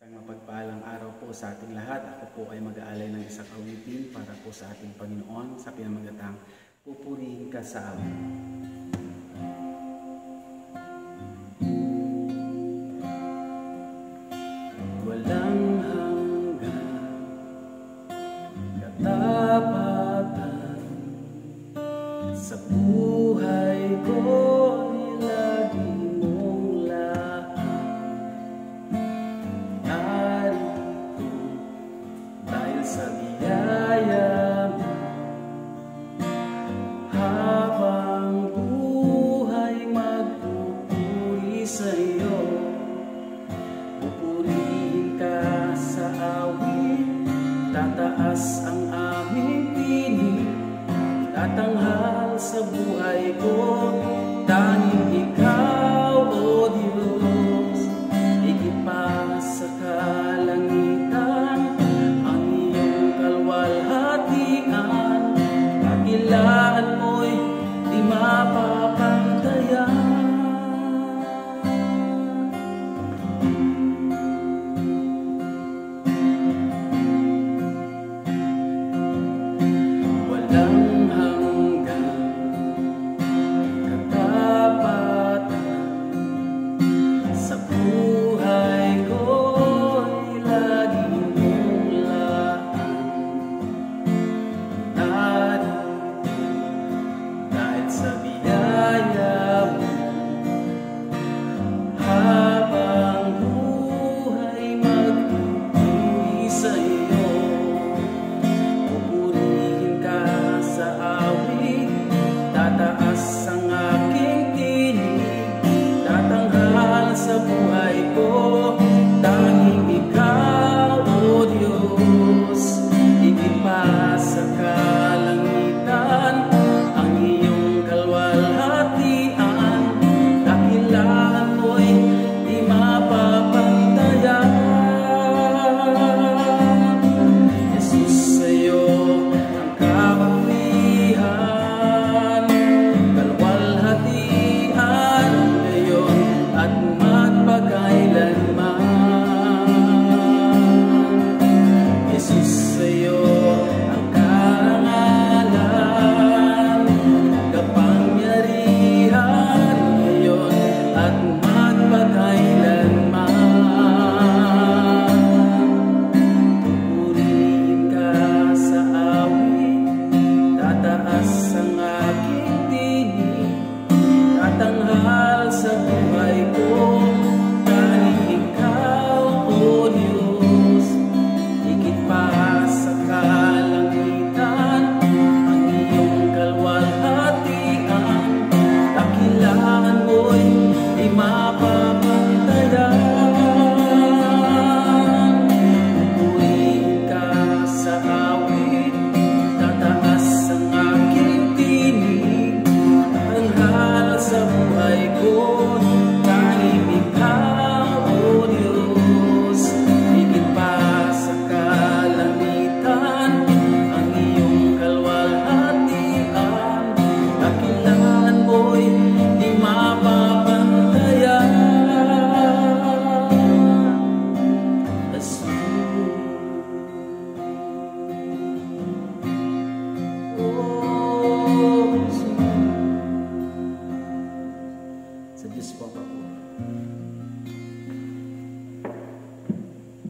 Mapagpalang araw po sa ating lahat. Ako po ay mag-aalay ng isang awitin para po sa ating Panginoon sa pinamagatang Pupurihin Ka sa Amin. Walang hanggan katapatan sa buhay ko'y lagi mong sa biyaya mo, habang buhay magpupuri sa iyo. Pupurihin ka sa awit, tataas ang aming tinig, tatanghal sa buhay ko.